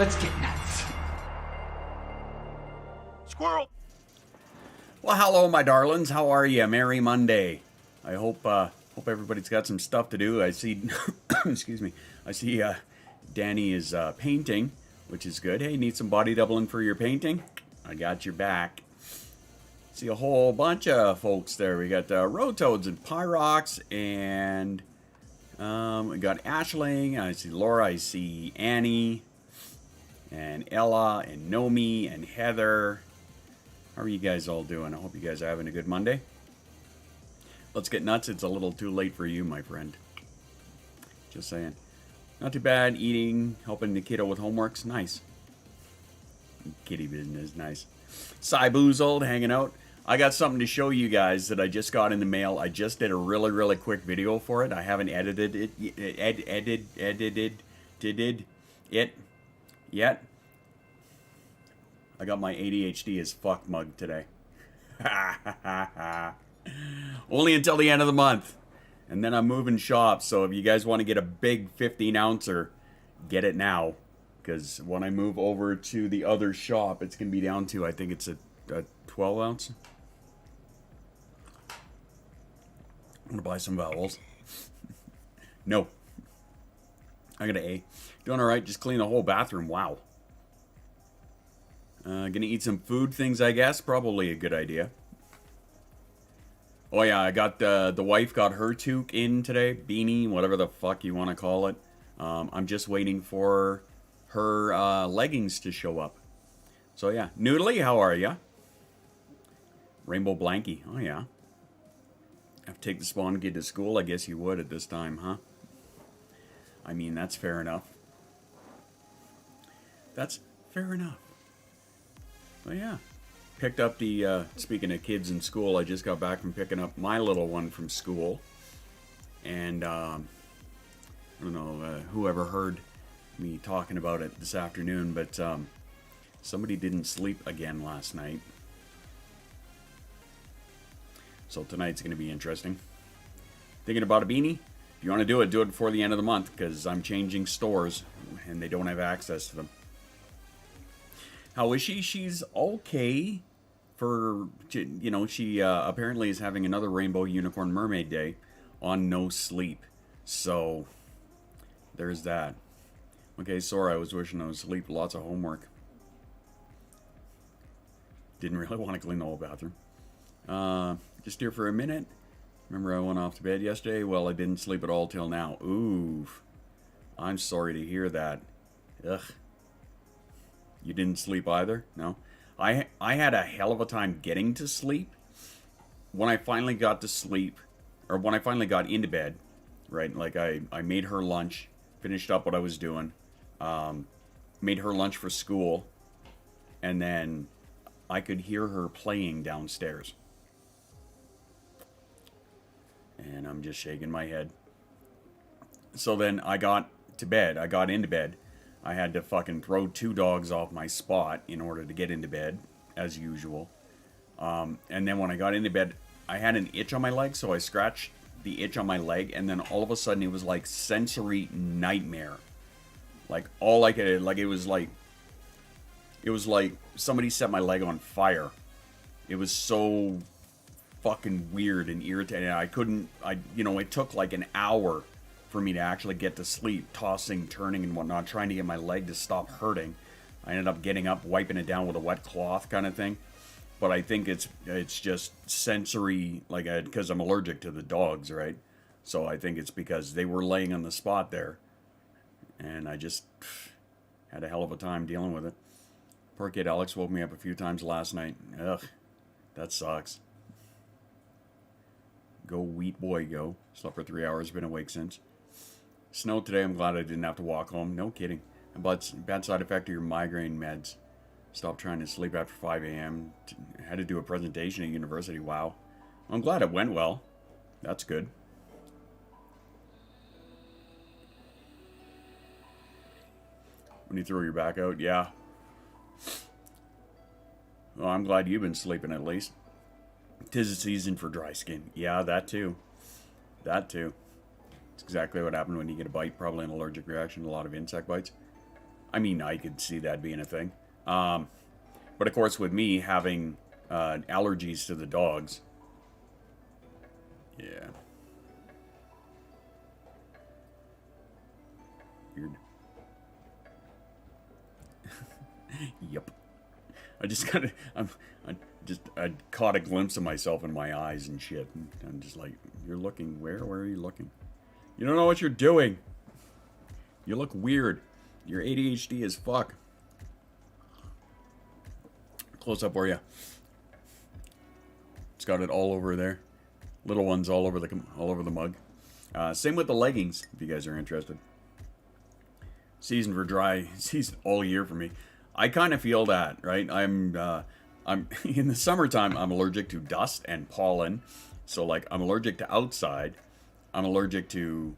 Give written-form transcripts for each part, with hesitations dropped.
Let's get nuts. Squirrel! Well, hello, my darlings. How are you? Merry Monday. I hope everybody's got some stuff to do. I see, excuse me. I see Danny is painting, which is good. Hey, need some body doubling for your painting? I got your back. See a whole bunch of folks there. We got Rotoads and Pyrox, and we got Ashling. I see Laura. I see Annie, and Ella, and Nomi, and Heather. How are you guys all doing? I hope you guys are having a good Monday. Let's get nuts. It's a little too late for you, my friend. Just saying. Not too bad. Eating, helping the kiddo with homeworks. Nice. Kitty business. Nice. Cyboozled, hanging out. I got something to show you guys that I just got in the mail. I just did a really, really quick video for it. I haven't edited it yet. I got my ADHD as fuck mug today. Only until the end of the month. And then I'm moving shops, so if you guys want to get a big 15-ouncer, get it now. Because when I move over to the other shop, it's going to be down to, I think it's a 12-ounce. I'm going to buy some vowels. No. I got an A. Doing alright, just clean the whole bathroom. Wow. Gonna eat some food things, I guess. Probably a good idea. Oh yeah, I got the wife got her toque in today. Beanie, whatever the fuck you want to call it. I'm just waiting for her leggings to show up. So yeah. Noodly, how are ya? Rainbow Blankie. Oh yeah. Have to take the spawn kid to school? I guess you would at this time, huh? I mean, that's fair enough. That's fair enough. Well, yeah. Picked up the, speaking of kids in school, I just got back from picking up my little one from school. And, I don't know, whoever heard me talking about it this afternoon, but, somebody didn't sleep again last night. So tonight's going to be interesting. Thinking about a beanie? If you want to do it before the end of the month, because I'm changing stores, and they don't have access to them. How is she? She's okay for, you know, she apparently is having another Rainbow Unicorn Mermaid Day on no sleep. So, there's that. Okay, sorry, I was wishing I was asleep. Lots of homework. Didn't really want to clean the whole bathroom. Just here for a minute. Remember I went off to bed yesterday? Well, I didn't sleep at all till now. Oof. I'm sorry to hear that. Ugh. You didn't sleep either? No? I had a hell of a time getting to sleep. When I finally got to sleep, or when I finally got into bed, right? Like I made her lunch, finished up what I was doing, made her lunch for school, and then I could hear her playing downstairs. And I'm just shaking my head. So then I got to bed. I got into bed. I had to fucking throw 2 dogs off my spot in order to get into bed, as usual. And then when I got into bed, I had an itch on my leg, so I scratched the itch on my leg, and then all of a sudden it was like sensory nightmare. Like all I could, like it was like somebody set my leg on fire. It was so fucking weird and irritating. It took like an hour for me to actually get to sleep, tossing, turning, and whatnot, trying to get my leg to stop hurting. I ended up getting up, wiping it down with a wet cloth kind of thing. But I think it's just sensory, like, because I'm allergic to the dogs, right? So I think it's because they were laying on the spot there. And I just had a hell of a time dealing with it. Poor kid Alex woke me up a few times last night. Ugh, that sucks. Go wheat boy, go. Slept for 3 hours, been awake since. Snowed today, I'm glad I didn't have to walk home. No kidding. But bad side effect of your migraine meds. Stopped trying to sleep after 5 a.m. Had to do a presentation at university. Wow. I'm glad it went well. That's good. When you throw your back out, yeah. Well, I'm glad you've been sleeping at least. 'Tis the season for dry skin. Yeah, that too. That too. It's exactly what happened when you get a bite. Probably an allergic reaction to a lot of insect bites. I mean, I could see that being a thing. But of course, with me having allergies to the dogs, yeah. Weird. Yep. I just kind of, I caught a glimpse of myself in my eyes and shit. And I'm just like, you're looking where? Where are you looking? You don't know what you're doing. You look weird. You're ADHD as fuck. Close up for you. It's got it all over there. Little ones all over the mug. Same with the leggings, if you guys are interested. Season for dry season all year for me. I kind of feel that, right? I'm in the summertime. I'm allergic to dust and pollen, so like I'm allergic to outside. I'm allergic to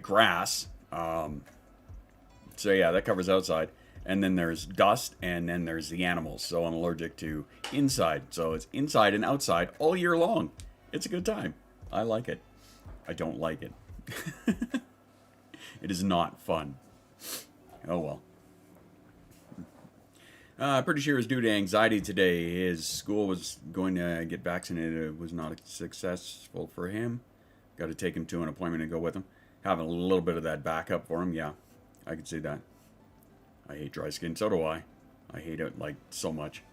grass. So yeah, that covers outside. And then there's dust, and then there's the animals. So I'm allergic to inside. So it's inside and outside all year long. It's a good time. I like it. I don't like it. It is not fun. Oh well. Pretty sure it was due to anxiety today. His school was going to get vaccinated. It was not successful for him. Got to take him to an appointment and go with him. Having a little bit of that backup for him. Yeah, I could see that. I hate dry skin. So do I. I hate it like so much.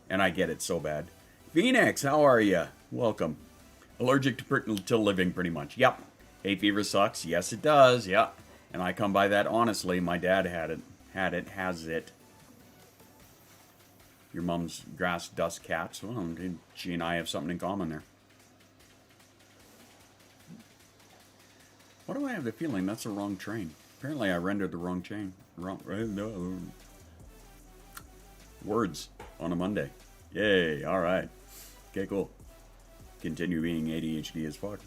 And I get it so bad. Phoenix, how are you? Welcome. Allergic to living pretty much. Yep. Hay fever sucks. Yes, it does. Yep. And I come by that honestly. My dad has it. Your mom's grass dust cats. Well, she and I have something in common there. Why do I have the feeling that's the wrong train? Apparently I rendered the wrong chain. Words on a Monday. Yay, alright. Okay, cool. Continue being ADHD as fuck.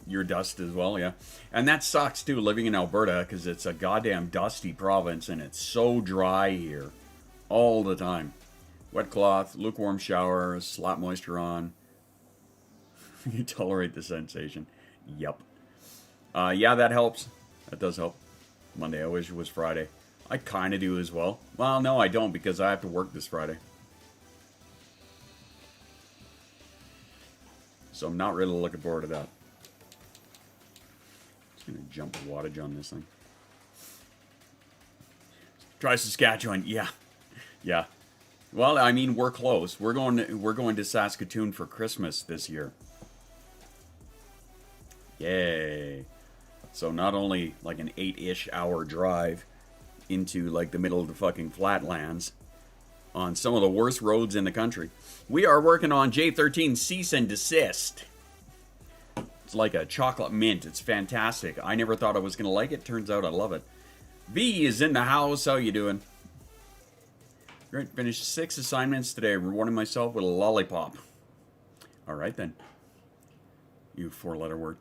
Your dust as well, yeah. And that sucks too, living in Alberta, because it's a goddamn dusty province and it's so dry here. All the time. Wet cloth, lukewarm shower, slap moisture on. You tolerate the sensation. Yep. Yeah, that helps. That does help. Monday, I wish it was Friday. I kind of do as well. Well, no, I don't, because I have to work this Friday. So I'm not really looking forward to that. Just going to jump the wattage on this thing. Try Saskatchewan. Yeah. Yeah. Well, I mean, we're close. We're going to Saskatoon for Christmas this year. Yay. So not only like an 8-ish hour drive into like the middle of the fucking flatlands on some of the worst roads in the country. We are working on J13 cease and desist. It's like a chocolate mint. It's fantastic. I never thought I was going to like it. Turns out I love it. V is in the house. How you doing? Great. Finished 6 assignments today. Rewarding myself with a lollipop. All right then. You 4-letter word.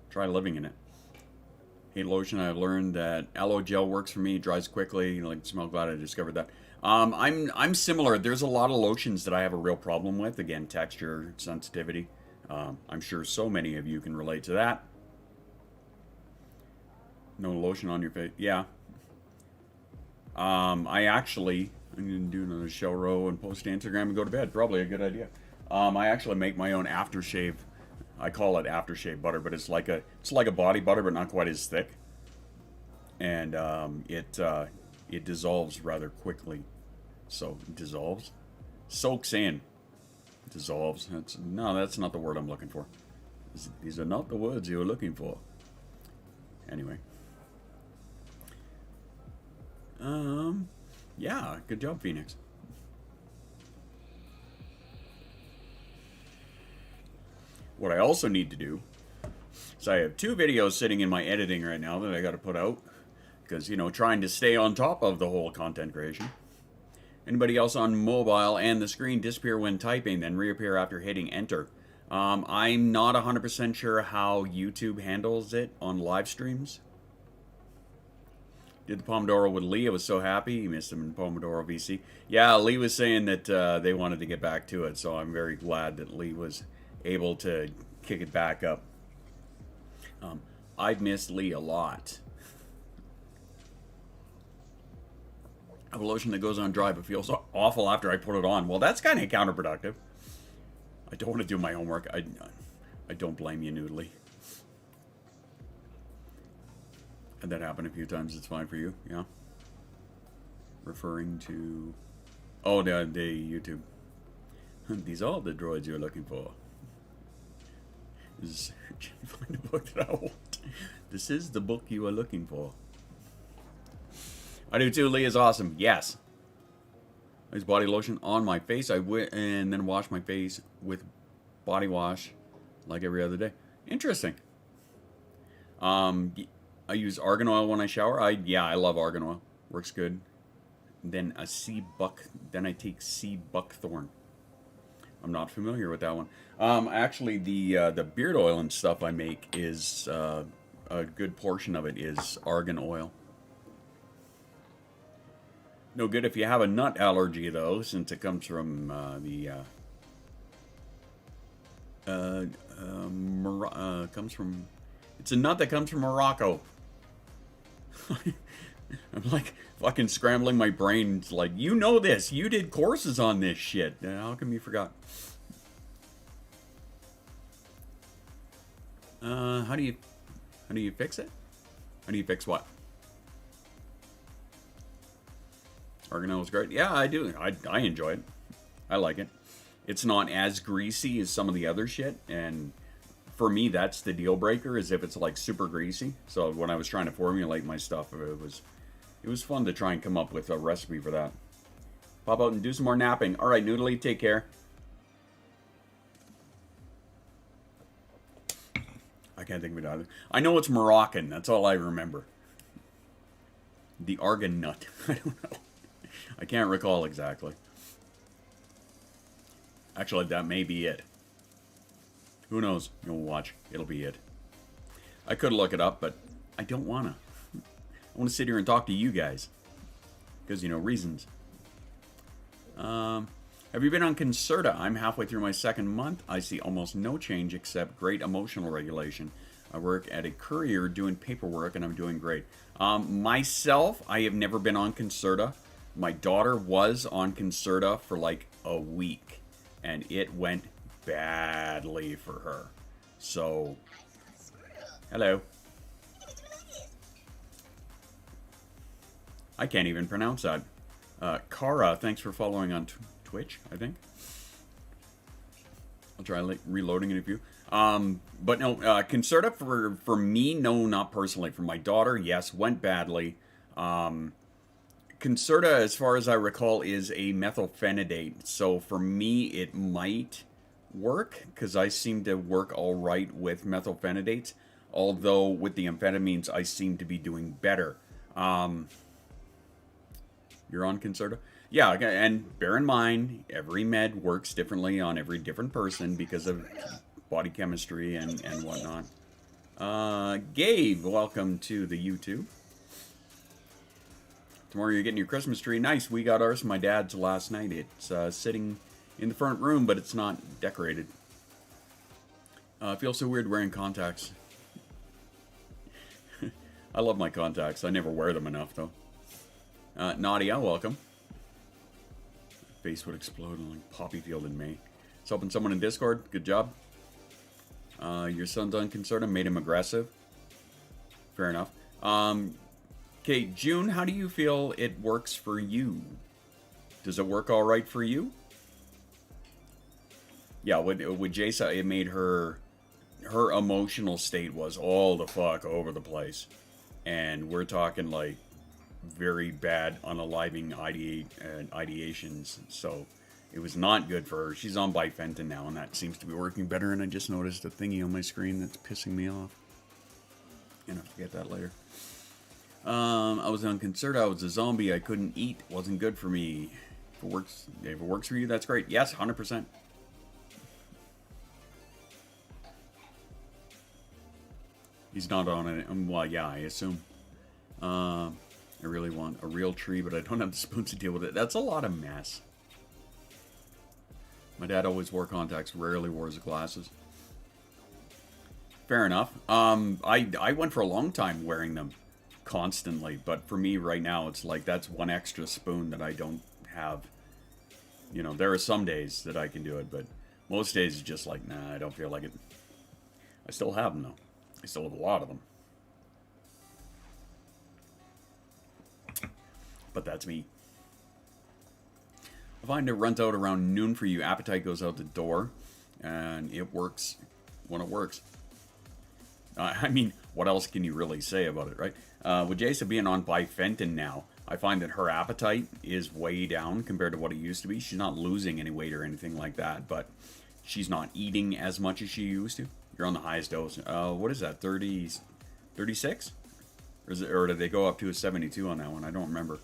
Try living in it. Hate lotion. I've learned that aloe gel works for me. Dries quickly. Like smell. Glad I discovered that. I'm similar. There's a lot of lotions that I have a real problem with. Again, texture, sensitivity. I'm sure so many of you can relate to that. No lotion on your face. Yeah. I'm going to do another show row and post to Instagram and go to bed. Probably a good idea. I actually make my own aftershave. I call it aftershave butter, but it's like a body butter, but not quite as thick. And it dissolves rather quickly. So it dissolves, soaks in, dissolves. That's not the word I'm looking for. These are not the words you're looking for. Anyway. Yeah, good job, Phoenix. What I also need to do is I have 2 videos sitting in my editing right now that I got to put out because, trying to stay on top of the whole content creation. Anybody else on mobile and the screen disappear when typing, then reappear after hitting enter. I'm not 100% sure how YouTube handles it on live streams. Did the Pomodoro with Lee. I was so happy. He missed him in Pomodoro VC. Yeah, Lee was saying that they wanted to get back to it, so I'm very glad that Lee was able to kick it back up. I've missed Lee a lot. I have a lotion that goes on dry but feels awful after I put it on. Well, that's kind of counterproductive. I don't want to do my homework. I don't blame you, Noodly. Had that happen a few times. It's fine for you, yeah? Referring to... Oh, the YouTube. These are the droids you're looking for. Search and find a book that I want. This is the book you are looking for. I do too. Lee is awesome. Yes. I use body lotion on my face. And then wash my face with body wash like every other day. Interesting. I use argan oil when I shower. I love argan oil. Works good. Then I take sea buckthorn. I'm not familiar with that one. Actually, the beard oil and stuff I make is a good portion of it is argan oil. No good if you have a nut allergy, though, since it comes from it's a nut that comes from Morocco. I'm like fucking scrambling my brain. It's like, you know this. You did courses on this shit. How come you forgot? How do you fix it? How do you fix what? Argan oil is great. Yeah, I do. I enjoy it. I like it. It's not as greasy as some of the other shit, and for me, that's the deal breaker, is if it's like super greasy. So when I was trying to formulate my stuff, it was fun to try and come up with a recipe for that. Pop out and do some more napping. All right, Noodly, take care. I can't think of it either. I know it's Moroccan. That's all I remember. The argan nut. I don't know. I can't recall exactly. Actually, that may be it. Who knows? You'll watch. It'll be it. I could look it up, but I don't want to. I want to sit here and talk to you guys. Because, reasons. Have you been on Concerta? I'm halfway through my second month. I see almost no change except great emotional regulation. I work at a courier doing paperwork, and I'm doing great. Myself, I have never been on Concerta. My daughter was on Concerta for like a week, and it went badly for her. So, hello. I can't even pronounce that. Kara, thanks for following on Twitch, I think. I'll try reloading it a few. But no, Concerta for me, no, not personally. For my daughter, yes, went badly. Concerta, as far as I recall, is a methylphenidate. So for me, it might work, because I seem to work all right with methylphenidates. Although with the amphetamines, I seem to be doing better. You're on Concerta? Yeah, and bear in mind, every med works differently on every different person because of body chemistry and whatnot. Gabe, welcome to the YouTube. Tomorrow you're getting your Christmas tree. Nice, we got ours from my dad's last night. It's sitting in the front room, but it's not decorated. It feels so weird wearing contacts. I love my contacts. I never wear them enough, though. Nadia, welcome. Face would explode like poppy field in May. It's helping someone in Discord. Good job. Your son's on Concerta. Made him aggressive. Fair enough. Okay, June, how do you feel it works for you? Does it work all right for you? Yeah, with Jaisa, it made her emotional state was all the fuck over the place. And we're talking like very bad unaliving ideations. So it was not good for her. She's on bifenton now, and that seems to be working better. And I just noticed a thingy on my screen that's pissing me off. And I'll forget that later. I was on Concerta. I was a zombie. I couldn't eat. Wasn't good for me. If it works for you, that's great. Yes, 100%. He's not on it. Well, yeah, I assume. I really want a real tree, but I don't have the spoons to deal with it. That's a lot of mess. My dad always wore contacts, rarely wore his glasses. Fair enough. I went for a long time wearing them constantly, but for me right now, it's like that's one extra spoon that I don't have. You know, there are some days that I can do it, but most days it's just like, nah, I don't feel like it. I still have them though. I still have a lot of them. But that's me. I find it runs out around noon for you. Appetite goes out the door, and it works when it works. I mean, what else can you really say about it, right? With Jason being on bifenton now, I find that her appetite is way down compared to what it used to be. She's not losing any weight or anything like that, but she's not eating as much as she used to. You're on the highest dose. What is that, 30, 36? Or did they go up to a 72 on that one? I don't remember.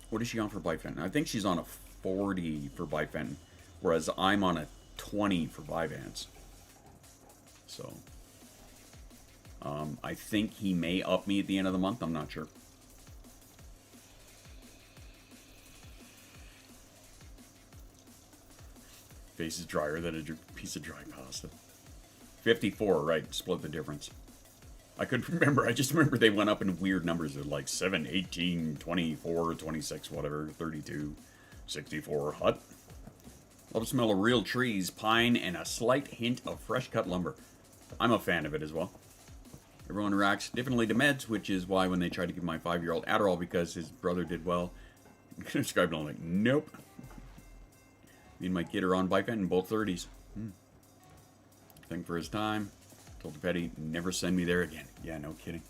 What is she on for bifenton? I think she's on a 40 for bifenton, whereas I'm on a 20 for Vyvanse. So, I think he may up me at the end of the month. I'm not sure. Face is drier than a piece of dry pasta. 54, right? Split the difference. I couldn't remember. I just remember they went up in weird numbers. They're like 7, 18, 24, 26, whatever, 32, 64. Hot. Love the smell of real trees, pine, and a slight hint of fresh cut lumber. I'm a fan of it as well. Everyone reacts differently to meds, which is why when they tried to give my 5-year-old Adderall because his brother did well, described it, I'm like, nope. Me and my kid are on bifenton, both 30s. Thank for his time. Told Petty, never send me there again. Yeah, no kidding.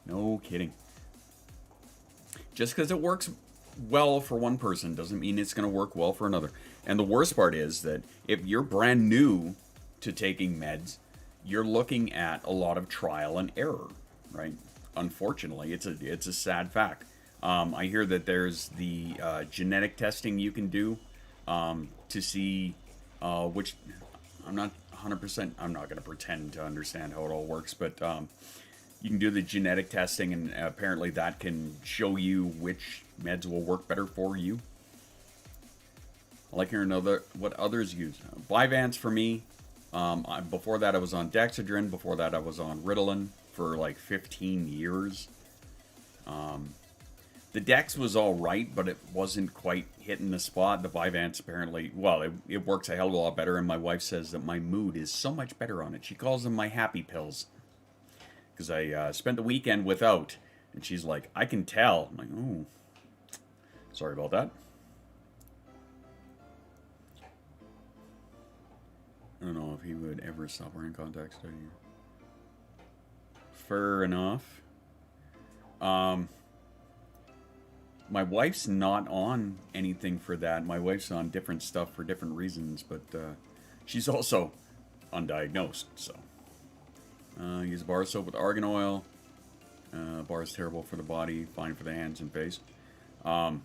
No kidding. Just because it works well for one person doesn't mean it's going to work well for another. And the worst part is that if you're brand new to taking meds, you're looking at a lot of trial and error, right? Unfortunately, it's a sad fact. I hear that there's the genetic testing you can do to see which I'm not 100%. I'm not going to pretend to understand how it all works, but you can do the genetic testing, and apparently that can show you which meds will work better for you. I like hearing what others use. Vyvanse for me. Before that, I was on Dexedrine. Before that, I was on Ritalin for like 15 years. The Dex was all right, but it wasn't quite hitting the spot. The Vyvanse apparently, well, it works a hell of a lot better, and my wife says that my mood is so much better on it. She calls them my happy pills. Because I spent the weekend without, and she's like, I can tell. I'm like, oh, sorry about that. I don't know if he would ever stop wearing contacts. Fair enough. My wife's not on anything for that. My wife's on different stuff for different reasons, but she's also undiagnosed, so. Use bar soap with argan oil. Bar is terrible for the body, fine for the hands and face. I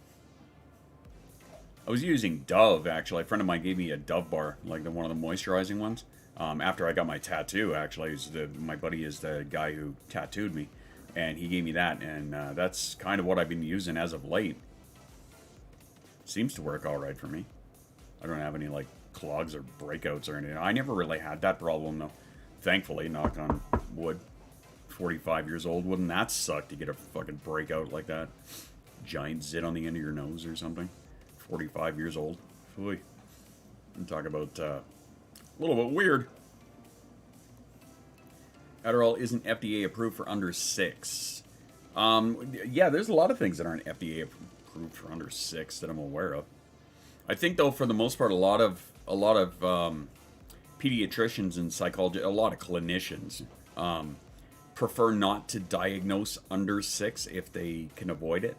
was using Dove, actually. A friend of mine gave me a Dove bar, like one of the moisturizing ones. After I got my tattoo, actually. My buddy is the guy who tattooed me. And he gave me that, and that's kind of what I've been using as of late. Seems to work all right for me. I don't have any, like, clogs or breakouts or anything. I never really had that problem, though. Thankfully, knock on wood. 45 years old. Wouldn't that suck to get a fucking breakout like that? Giant zit on the end of your nose or something. 45 years old. Phooey. I'm talking about a little bit weird. Adderall isn't FDA approved for under 6. Yeah, there's a lot of things that aren't FDA approved for under 6 that I'm aware of. I think, though, for the most part, a lot of pediatricians and psychologists, a lot of clinicians, prefer not to diagnose under 6 if they can avoid it,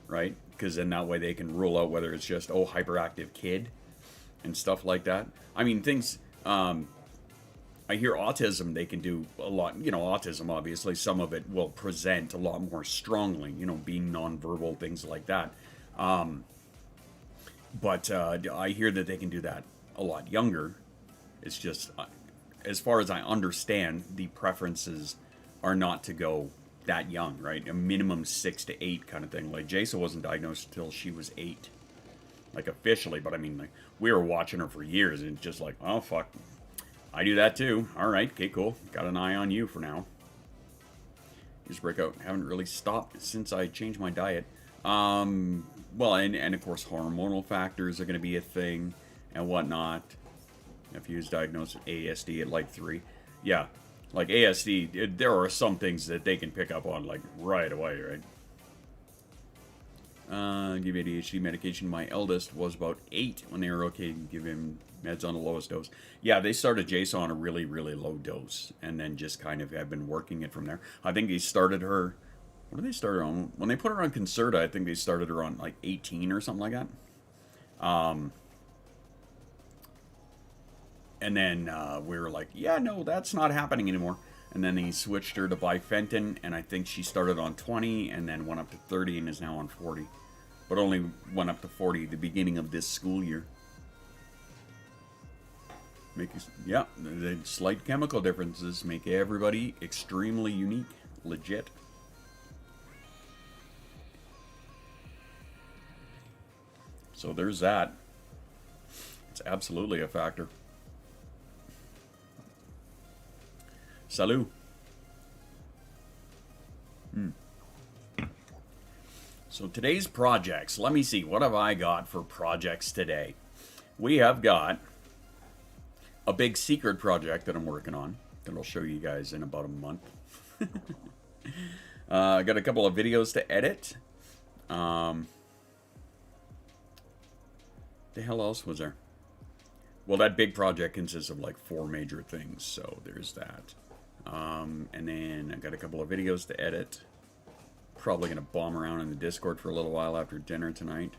right? Because then that way they can rule out whether it's just, hyperactive kid and stuff like that. I mean, things... I hear autism, they can do a lot. Autism, obviously, some of it will present a lot more strongly, being nonverbal, things like that. But I hear that they can do that a lot younger. It's just, as far as I understand, the preferences are not to go that young, right? A minimum 6 to 8 kind of thing. Like, Jason wasn't diagnosed until she was 8. like officially, but I mean, like, we were watching her for years, and just like, oh fuck, I do that too. All right, okay, cool. Got an eye on you for now. Just breakout. Haven't really stopped since I changed my diet. Well, and of course, hormonal factors are going to be a thing and whatnot. If he was diagnosed with ASD at like 3, yeah, like ASD, there are some things that they can pick up on like right away, right? Give ADHD medication. My eldest was about 8 when they were okay to give him meds on the lowest dose. Yeah, they started Jason on a really, really low dose, and then just kind of have been working it from there. I think they started her. What did they start her on? When they put her on Concerta, I think they started her on like 18 or something like that. And then we were like, yeah, no, that's not happening anymore. And then he switched her to Bifenton, and I think she started on 20 and then went up to 30 and is now on 40. But only went up to 40 at the beginning of this school year. Yeah, the slight chemical differences make everybody extremely unique. Legit. So there's that. It's absolutely a factor. Salut. So today's projects. Let me see. What have I got for projects today? We have got a big secret project that I'm working on that I'll show you guys in about a month. I got a couple of videos to edit. The hell else was there? Well, that big project consists of like 4 major things, so there's that. And then I got a couple of videos to edit. Probably going to bomb around in the Discord for a little while after dinner tonight.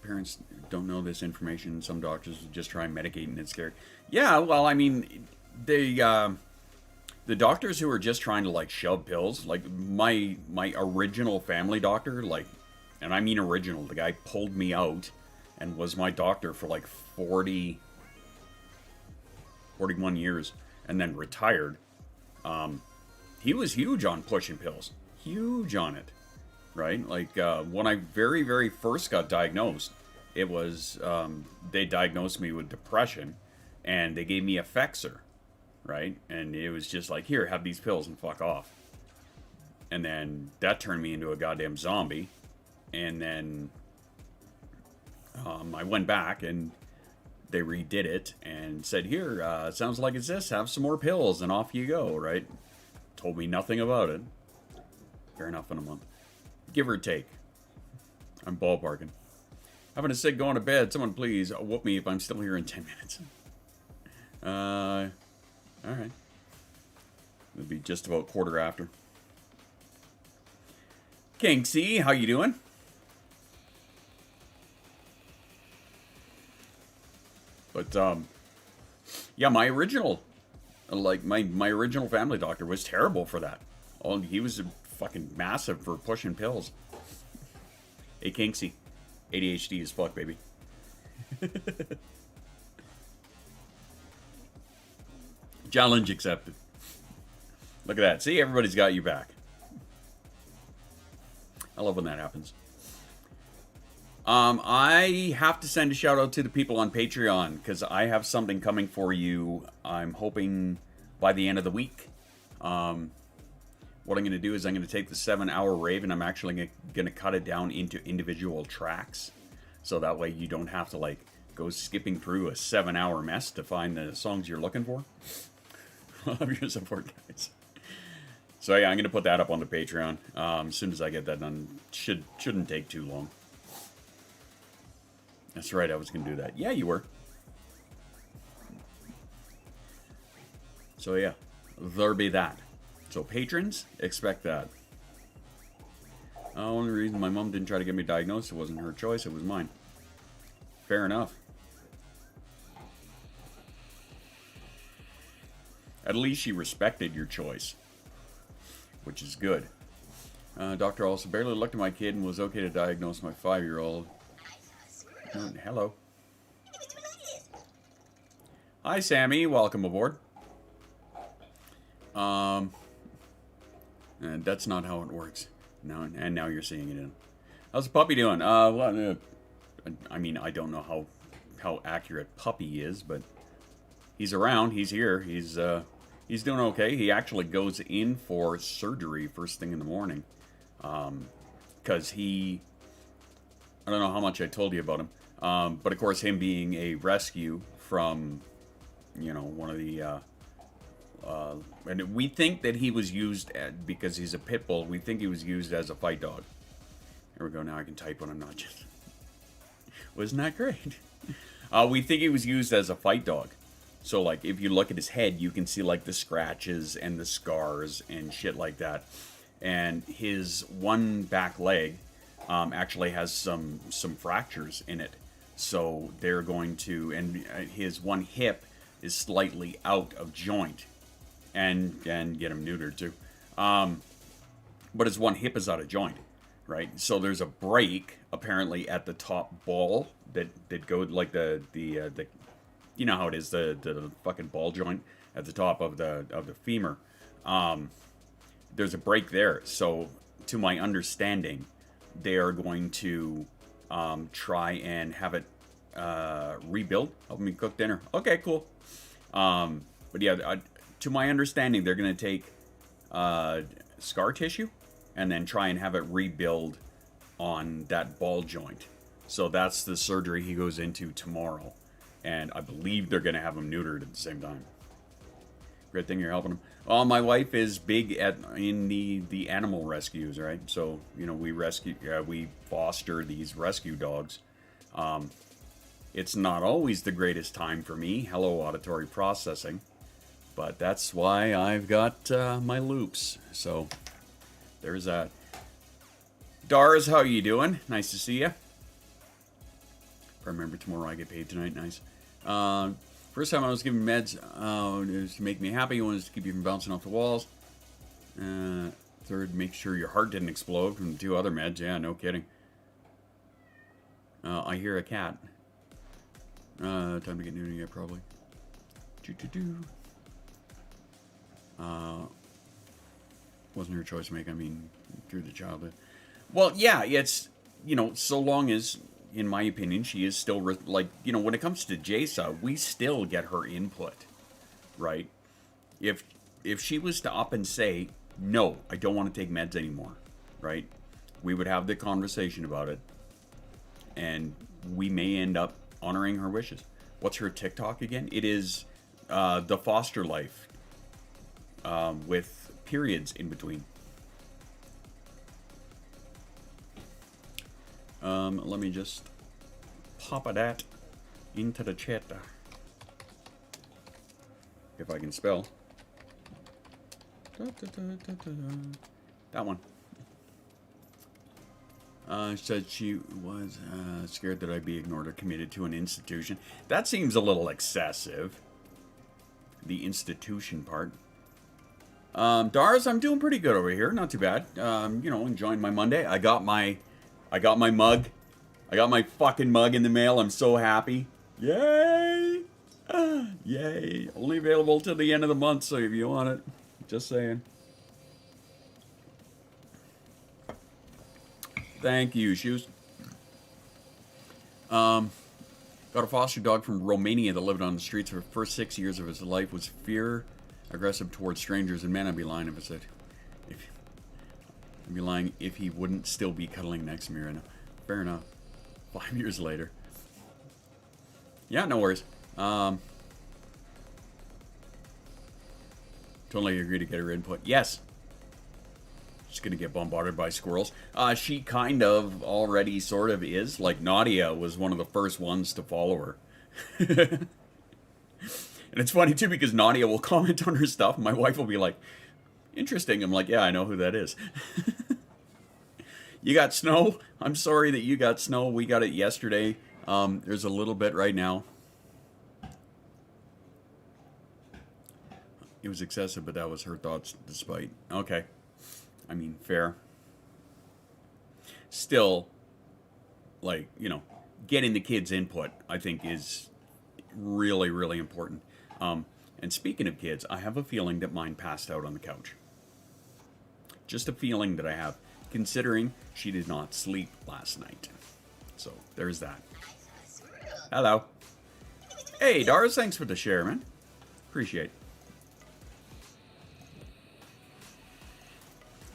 Parents don't know this information. Some doctors just try and medicate and it's scared. Yeah, well, I mean, the doctors who are just trying to like shove pills, like my original family doctor, like, and I mean original, the guy pulled me out and was my doctor for like 41 years and then retired. He was huge on pushing pills. Huge on it. Right? Like, when I very, very first got diagnosed, it was, they diagnosed me with depression, and they gave me Effexor, right? And it was just like, here, have these pills and fuck off. And then that turned me into a goddamn zombie. And then, I went back, and they redid it, and said, here, sounds like it's this, have some more pills, and off you go, right? Told me nothing about it. Fair enough, in a month. Give or take. I'm ballparking. Having a sick going to bed. Someone please whoop me if I'm still here in 10 minutes. Alright. It'll be just about quarter after. Kinksy, how you doing? But, yeah, my original, like, my original family doctor was terrible for that. Oh, he was fucking massive for pushing pills. Hey, Kinksy. ADHD as fuck, baby. Challenge accepted. Look at that. See, everybody's got you back. I love when that happens. I have to send a shout out to the people on Patreon because I have something coming for you. I'm hoping by the end of the week. What I'm going to do is I'm going to take the 7-hour rave and I'm actually going to cut it down into individual tracks. So that way you don't have to like go skipping through a 7-hour mess to find the songs you're looking for. Love your support, guys. So yeah, I'm going to put that up on the Patreon as soon as I get that done. Shouldn't take too long. That's right, I was going to do that. Yeah, you were. So yeah, there be that. So patrons, expect that. Only reason my mom didn't try to get me diagnosed, it wasn't her choice, it was mine. Fair enough. At least she respected your choice, which is good. Doctor also barely looked at my kid and was okay to diagnose my 5-year-old. Hello. Hi, Sammy. Welcome aboard. And that's not how it works. Now you're seeing it in. How's the puppy doing? I mean, I don't know how accurate puppy is, but he's around. He's here. He's doing okay. He actually goes in for surgery first thing in the morning, because I don't know how much I told you about him, but of course, him being a rescue from, one of the. And we think that he was used because he's a pit bull. We think he was used as a fight dog. Here we go. Now I can type when I'm not just. Wasn't that great? We think he was used as a fight dog. So, like, if you look at his head, you can see, like, the scratches and the scars and shit like that. And his one back leg actually has some fractures in it. So they're going to, and his one hip is slightly out of joint. And get him neutered, too. But his one hip is out of joint, right? So there's a break, apparently, at the top ball that go, like, the you know how it is, the fucking ball joint at the top of the femur. There's a break there. So, to my understanding, they are going to try and have it rebuild. Help me cook dinner. Okay, cool. But yeah, to my understanding, they're going to take scar tissue and then try and have it rebuild on that ball joint. So that's the surgery he goes into tomorrow. And I believe they're going to have him neutered at the same time. Great thing you're helping him. Well, my wife is big in the animal rescues, right? So, we foster these rescue dogs. It's not always the greatest time for me. Hello, auditory processing. But that's why I've got my loops. So, there's that. Dars, how you doing? Nice to see you. If I remember tomorrow I get paid tonight. Nice. First time I was given meds, it was to make me happy. One is to keep you from bouncing off the walls. Third, make sure your heart didn't explode from the 2 other meds. Yeah, no kidding. I hear a cat. Time to get neutered, yeah, probably. Wasn't her choice to make. I mean, through the childhood. Well, yeah, it's, so long as, in my opinion, she is still, when it comes to Jasa, we still get her input, right? If she was to up and say, no, I don't want to take meds anymore, right? We would have the conversation about it, and we may end up honoring her wishes. What's her TikTok again? It is the foster life with periods in between. Let me just pop that into the chat. If I can spell. That one. Said she was scared that I'd be ignored or committed to an institution. That seems a little excessive. The institution part. Dars, I'm doing pretty good over here. Not too bad. Enjoying my Monday. I got my mug. I got my fucking mug in the mail. I'm so happy. Yay! Yay. Only available till the end of the month, so if you want it. Just saying. Thank you, Shoes. Got a foster dog from Romania that lived on the streets for the first 6 years of his life. Was aggressive towards strangers, and man, I'd be lying if I said... I'd be lying if he wouldn't still be cuddling next to me right now. Fair enough. 5 years later. Yeah, no worries. Totally agree to get her input. Yes. She's gonna get bombarded by squirrels. She kind of already sort of is. Like, Nadia was one of the first ones to follow her. And it's funny, too, because Nadia will comment on her stuff, and my wife will be like, interesting. I'm like, yeah, I know who that is. You got snow? I'm sorry that you got snow. We got it yesterday. There's a little bit right now. It was excessive, but that was her thoughts despite. Okay. I mean, fair. Still, like, getting the kids' input, I think, is really, really important. And speaking of kids, I have a feeling that mine passed out on the couch. Just a feeling that I have. considering she did not sleep last night. So there's that. Hello. Hey, Doris, thanks for the share, man. Appreciate it.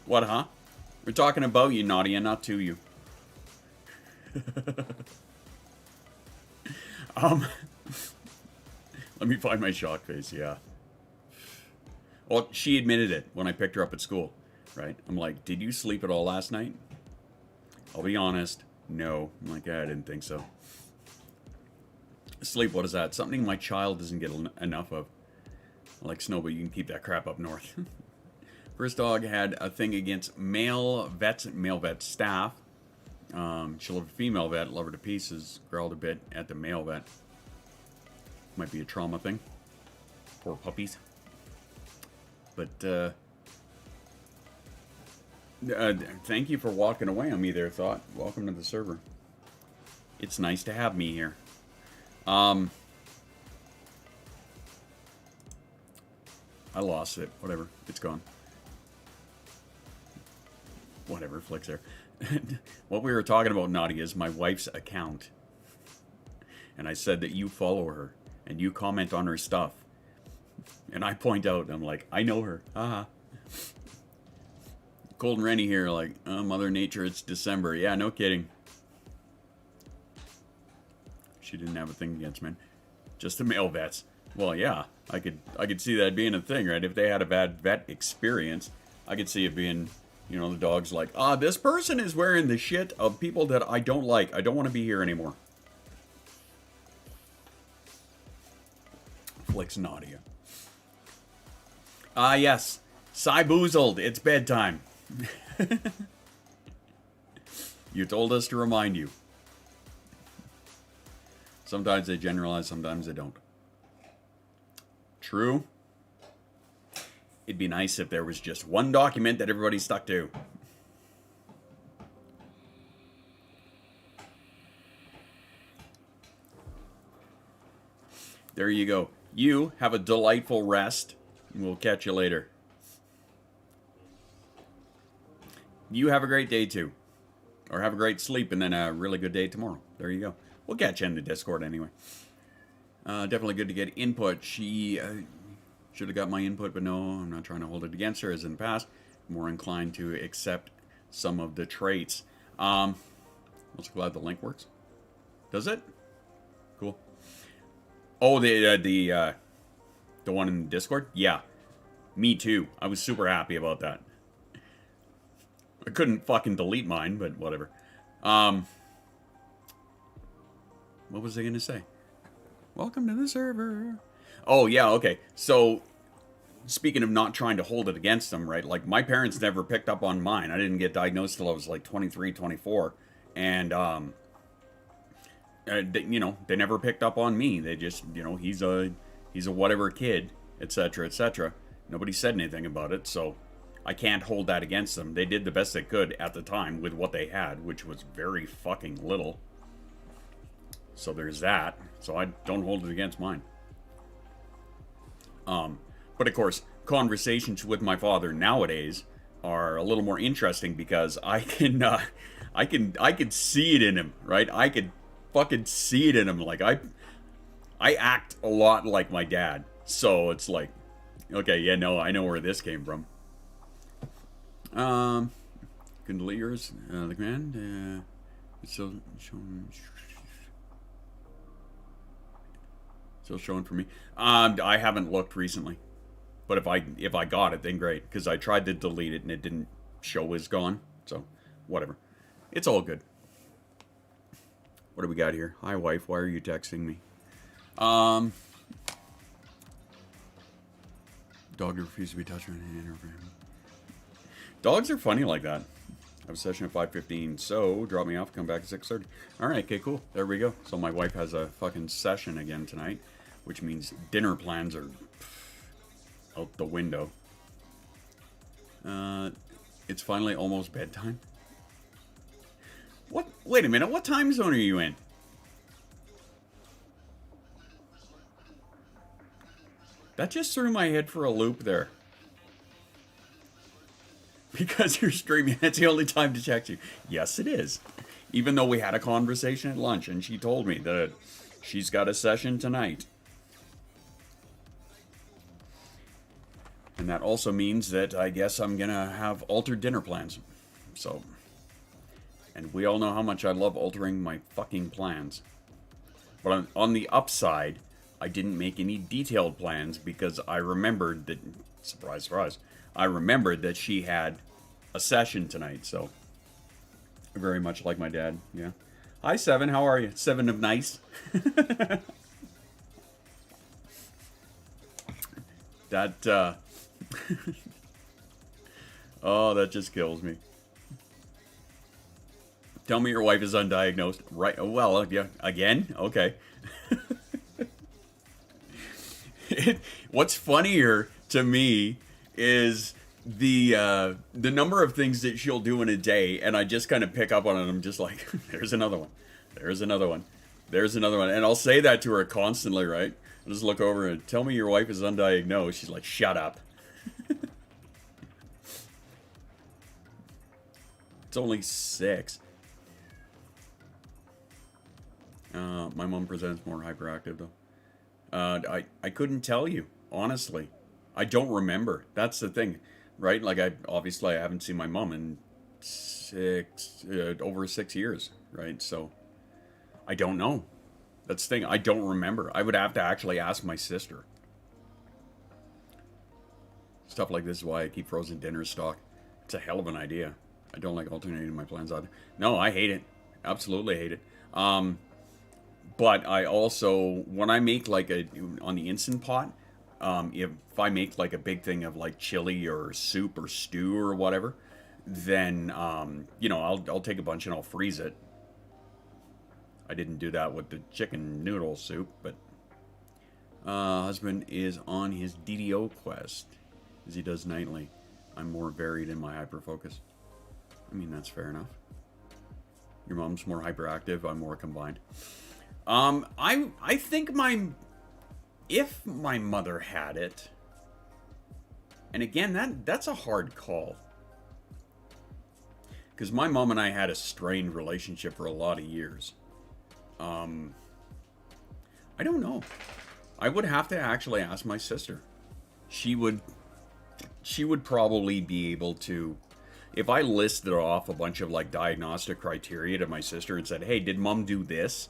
What, huh? We're talking about you, Nadia, not to you. Let me find my shock face, yeah. Well, she admitted it when I picked her up at school, right? I'm like, did you sleep at all last night? I'll be honest, no. I'm like, I didn't think so. Sleep, what is that? Something my child doesn't get enough of. Like Snow, but you can keep that crap up north. First dog had a thing against male vet staff. She loved a female vet, loved her to pieces, growled a bit at the male vet. Might be a trauma thing. Poor puppies. But, thank you for walking away on me there, Thought. Welcome to the server. It's nice to have me here. I lost it. Whatever. It's gone. Whatever. Flicks there. What we were talking about, Nadia, is my wife's account. And I said that you follow her. And you comment on her stuff. And I point out, I'm like, I know her. Haha. Cold and rainy here, like, oh, Mother Nature, it's December. Yeah, no kidding. She didn't have a thing against men. Just the male vets. Well, yeah, I could see that being a thing, right? If they had a bad vet experience, I could see it being, you know, the dog's like, this person is wearing the shit of people that I don't like. I don't want to be here anymore. Flicks Nadia. Yes. Cyboozled. It's bedtime. You told us to remind you. Sometimes they generalize, sometimes they don't. True. It'd be nice if there was just one document that everybody stuck to. There you go. You have a delightful rest. We'll catch you later. You have a great day too. Or have a great sleep and then a really good day tomorrow. There you go. We'll catch you in the Discord anyway. Definitely good to get input. She should have got my input, but no, I'm not trying to hold it against her as in the past. More inclined to accept some of the traits. Also glad the link works. Does it? Cool. Oh, the one in the Discord? Yeah. Me too. I was super happy about that. I couldn't fucking delete mine, but whatever. What was I going to say? Welcome to the server. Oh, yeah, okay. So, speaking of not trying to hold it against them, right? Like, my parents never picked up on mine. I didn't get diagnosed till I was like 23, 24. And, they never picked up on me. They just, he's a whatever kid, etc., etc. Nobody said anything about it, so I can't hold that against them. They did the best they could at the time with what they had, which was very fucking little. So there's that. So I don't hold it against mine. But of course, conversations with my father nowadays are a little more interesting because I can see it in him, right? I could fucking see it in him. Like I act a lot like my dad. So it's like, okay, yeah, no, I know where this came from. Couldn't delete yours, the command. It's still showing for me. I haven't looked recently, but if I got it, then great, because I tried to delete it and it didn't show as gone. So whatever, it's all good. What do we got here? Hi, wife. Why are you texting me? Dog refused to be touched. Dogs are funny like that. I have a session at 5:15, so drop me off, come back at 6:30. Alright, okay, cool. There we go. So my wife has a fucking session again tonight, which means dinner plans are out the window. It's finally almost bedtime. What? Wait a minute, what time zone are you in? That just threw my head for a loop there. Because you're streaming. That's the only time to text you. Yes, it is. Even though we had a conversation at lunch and she told me that she's got a session tonight. And that also means that I guess I'm going to have altered dinner plans. So, and we all know how much I love altering my fucking plans. But on the upside, I didn't make any detailed plans because I remembered that, surprise, surprise, I remembered that she had a session tonight, so very much like my dad, yeah. Hi, Seven, how are you? Seven of Nice. That, oh, that just kills me. Tell me your wife is undiagnosed. Right, well, yeah, again? Okay. What's funnier to me is the number of things that she'll do in a day, and I just kind of pick up on it. I'm just like, there's another one. There's another one. There's another one. And I'll say that to her constantly, right? I'll just look over and tell me your wife is undiagnosed. She's like, shut up. It's only 6. My mom presents more hyperactive, though. I couldn't tell you, honestly. I don't remember. That's the thing, right? Like, I haven't seen my mom in over 6 years, right? So, I don't know. That's the thing. I don't remember. I would have to actually ask my sister. Stuff like this is why I keep frozen dinner stock. It's a hell of an idea. I don't like alternating my plans either. No, I hate it. Absolutely hate it. But I also, when I make like on the Instant Pot, if I make like a big thing of like chili or soup or stew or whatever, then, you know, I'll take a bunch and I'll freeze it. I didn't do that with the chicken noodle soup, but husband is on his DDO quest, as he does nightly. I'm more varied in my hyperfocus. I mean, that's fair enough. Your mom's more hyperactive, I'm more combined. I think if my mother had it, and again, that's a hard call. Because my mom and I had a strained relationship for a lot of years. I don't know. I would have to actually ask my sister. She would probably be able to, if I listed off a bunch of like diagnostic criteria to my sister and said, hey, did mom do this?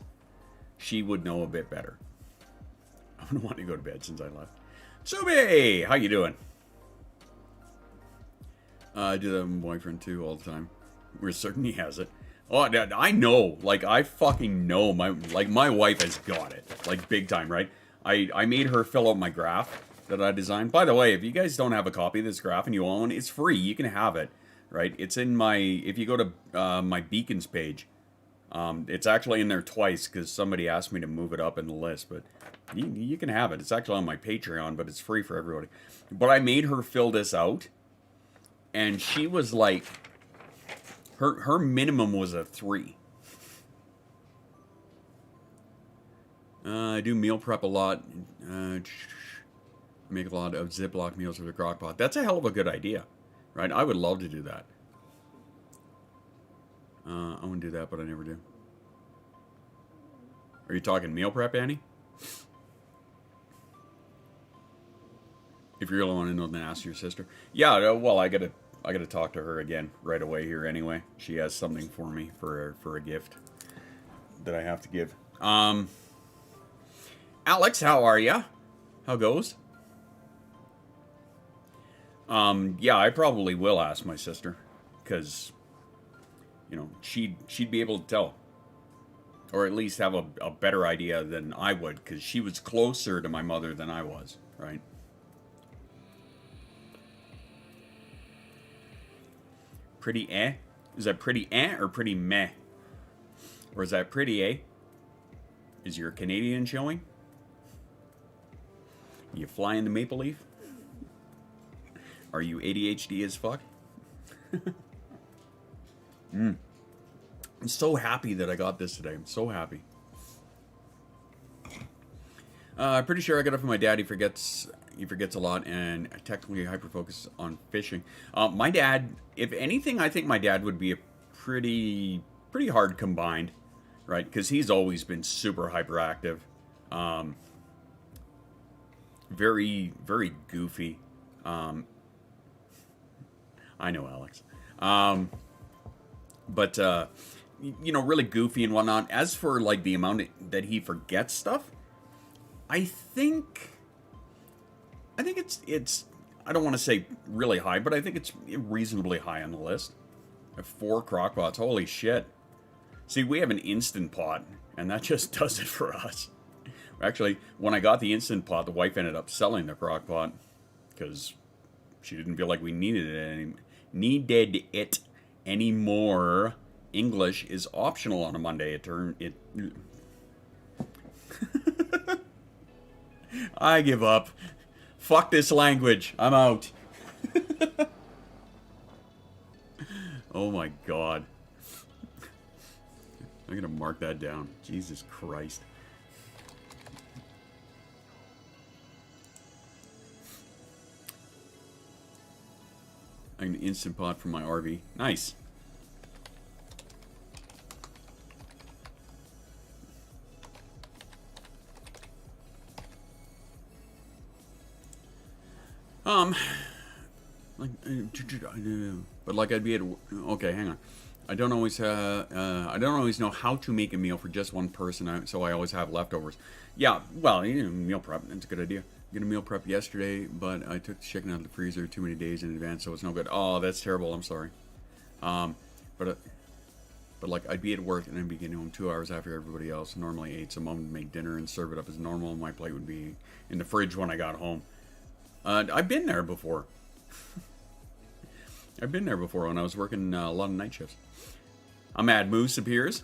She would know a bit better. I'm gonna want to go to bed since I left. Sube, how you doing? I do that with my boyfriend too all the time. We're certain he has it. Oh, I know. Like, I fucking know. My wife has got it. Like, big time, right? I made her fill out my graph that I designed. By the way, if you guys don't have a copy of this graph and you want one, it's free. You can have it, right? It's in my... If you go to my beacons page, it's actually in there twice because somebody asked me to move it up in the list, but you can have it. It's actually on my Patreon, but it's free for everybody. But I made her fill this out, and she was like... Her minimum was a 3. I do meal prep a lot. Make a lot of Ziploc meals with a crock pot. That's a hell of a good idea, right? I would love to do that. I want to do that, but I never do. Are you talking meal prep, Annie? If you really want to know, then ask your sister. Yeah, well, I gotta talk to her again right away here anyway. She has something for me for a gift that I have to give. Alex, how are ya? How goes? Yeah, I probably will ask my sister, because, you know, she'd be able to tell, or at least have a better idea than I would, because she was closer to my mother than I was, right? Pretty eh? Is that pretty eh or pretty meh? Or is that pretty eh? Is your Canadian showing? You flying the Maple Leaf? Are you ADHD as fuck? I'm so happy that I got this today. I'm so happy. I'm pretty sure I got it from my dad. He forgets he forgets a lot and technically hyper-focused on fishing. My dad, if anything, I think my dad would be a pretty hard combined, right? Because he's always been super hyperactive. Very, very goofy. I know, Alex. But really goofy and whatnot. As for like the amount that he forgets stuff, I think it's I don't want to say really high, but I think it's reasonably high on the list. I have 4 crock pots. Holy shit. See, we have an Instant Pot, and that just does it for us. Actually, when I got the Instant Pot, the wife ended up selling the crock pot because she didn't feel like we needed it anymore. English is optional on a Monday. I give up. Fuck this language. I'm out. Oh my god. I'm gonna mark that down. Jesus Christ. An Instant Pot from my RV. Nice. But like I'd be at. Okay, hang on. I don't always know how to make a meal for just one person, so I always have leftovers. Yeah, well, meal prep. That's a good idea. I'm gonna meal prep yesterday, but I took the chicken out of the freezer too many days in advance, so it's no good. Oh, that's terrible. I'm sorry. But like I'd be at work and I'd be getting home 2 hours after everybody else. Normally 8, so Mom would make dinner and serve it up as normal. My plate would be in the fridge when I got home. I've been there before. I've been there before when I was working a lot of night shifts. A Mad Moose appears.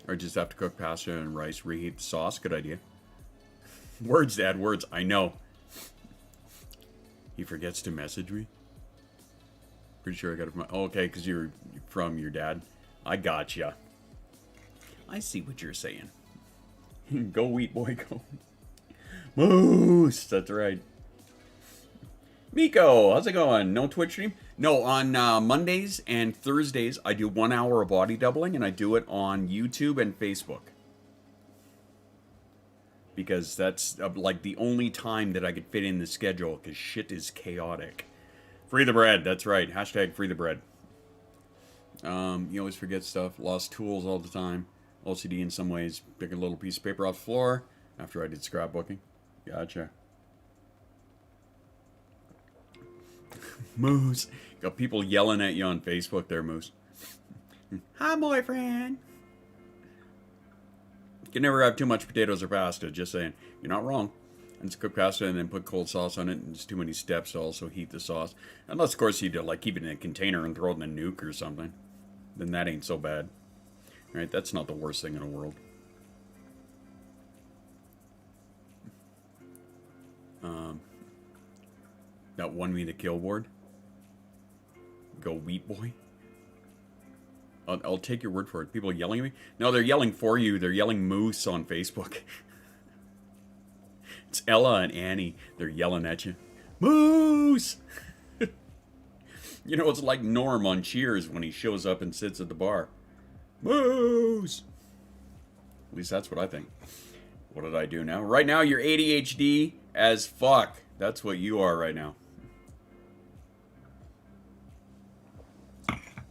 Or just have to cook pasta and rice, reheat the sauce. Good idea. Words, Dad, words. I know. He forgets to message me. Pretty sure I got it from... Oh, okay, because you're from your dad. I gotcha. I see what you're saying. Go, wheat boy, go. Moose! That's right. Miko, how's it going? No Twitch stream? No, on Mondays and Thursdays, I do 1 hour of body doubling, and I do it on YouTube and Facebook. Because that's like the only time that I could fit in the schedule, because shit is chaotic. Free the bread, that's right. Hashtag free the bread. You always forget stuff. Lost tools all the time. OCD in some ways. Pick a little piece of paper off the floor after I did scrapbooking. Gotcha. Moose. Got people yelling at you on Facebook there, Moose. Hi, boyfriend. You can never have too much potatoes or pasta, just saying. You're not wrong. And just cook pasta and then put cold sauce on it, and it's too many steps to also heat the sauce. Unless, of course, you do, like, keep it in a container and throw it in a nuke or something. Then that ain't so bad. Right? That's not the worst thing in the world. That won me the kill board. Go wheat boy. I'll take your word for it. People yelling at me? No, they're yelling for you. They're yelling moose on Facebook. It's Ella and Annie. They're yelling at you. Moose! You know, it's like Norm on Cheers when he shows up and sits at the bar. Moose! At least that's what I think. What did I do now? Right now, you're ADHD as fuck. That's what you are right now.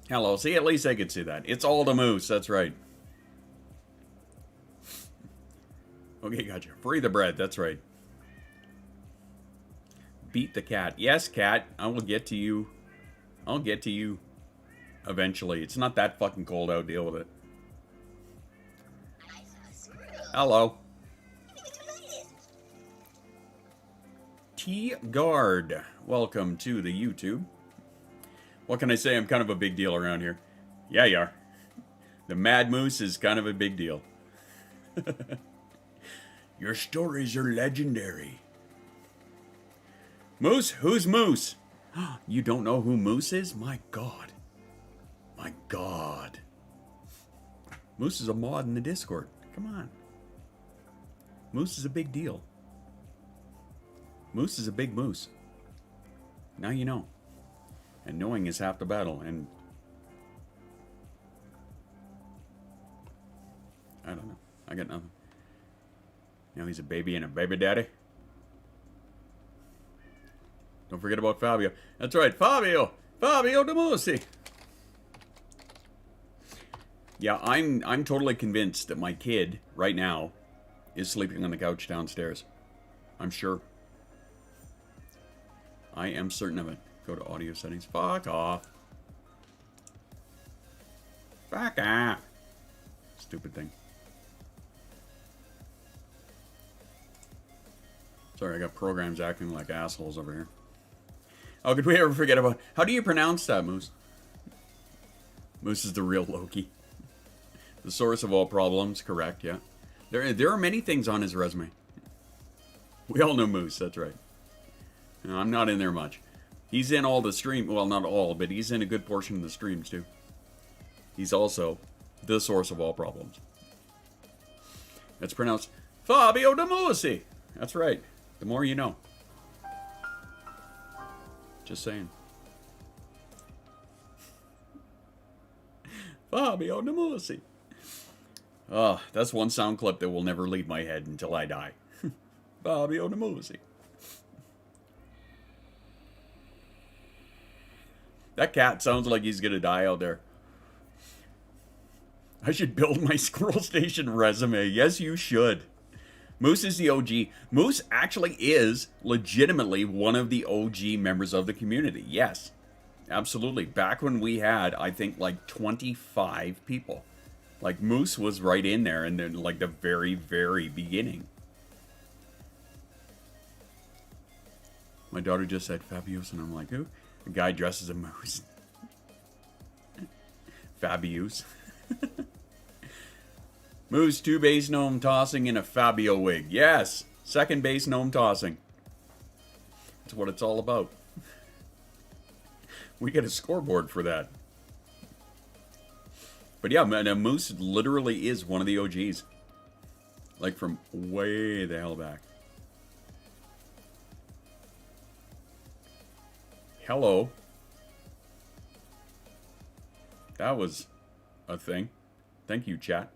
Hello. See, at least I could see that. It's all the moose. That's right. Okay, gotcha. Free the bread. That's right. Beat the cat. Yes, cat. I will get to you. I'll get to you eventually. It's not that fucking cold out. Deal with it. Hello. T-Guard. Welcome to the YouTube. What can I say? I'm kind of a big deal around here. Yeah, you are. The Mad Moose is kind of a big deal. Your stories are legendary. Moose? Who's Moose? You don't know who Moose is? My God. My God. Moose is a mod in the Discord. Come on. Moose is a big deal. Moose is a big moose. Now you know. And knowing is half the battle. And I don't know. I got nothing. Now he's a baby and a baby daddy. Don't forget about Fabio. That's right, Fabio! Fabio De Musi! Yeah, I'm totally convinced that my kid, right now, is sleeping on the couch downstairs. I'm sure. I am certain of it. Go to audio settings. Fuck off. Fuck off. Stupid thing. Sorry, I got programs acting like assholes over here. Oh, could we ever forget about... How do you pronounce that, Moose? Moose is the real Loki. The source of all problems, correct, yeah. There are many things on his resume. We all know Moose, that's right. No, I'm not in there much. He's in all the stream... Well, not all, but he's in a good portion of the streams, too. He's also the source of all problems. It's pronounced Fabio De Musi. That's right. The more you know. Just saying. Fabio De Musi. Oh, that's one sound clip that will never leave my head until I die. Fabio De Musi. That cat sounds like he's gonna die out there. I should build my Squirrel Station resume. Yes, you should. Moose is the OG. Moose actually is legitimately one of the OG members of the community. Yes, absolutely. Back when we had, I think, like 25 people. Like, Moose was right in there and then, like, the very, very beginning. My daughter just said Fabius, and I'm like, who? A guy dressed as a moose. Fabius. Moose, 2 base gnome tossing in a Fabio wig. Yes! 2nd base gnome tossing. That's what it's all about. We get a scoreboard for that. But yeah, man, Moose literally is one of the OGs. Like from way the hell back. Hello. That was a thing. Thank you, chat.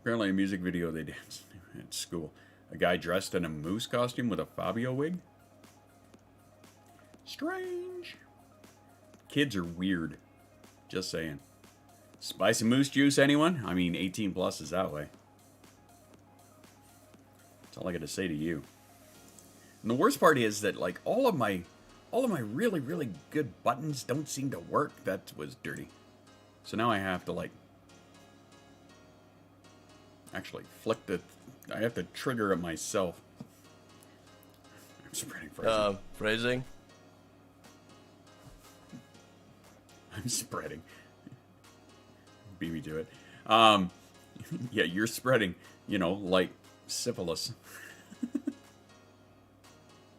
Apparently a music video they danced at school. A guy dressed in a moose costume with a Fabio wig? Strange. Kids are weird. Just saying. Spicy moose juice, anyone? I mean, 18 plus is that way. That's all I got to say to you. And the worst part is that, like, all of my really, really good buttons don't seem to work. That was dirty. So now I have to, like, actually flick the... I have to trigger it myself. I'm spreading phrasing. Phrasing? I'm spreading. Beat me to it. Yeah, you're spreading, you know, like syphilis.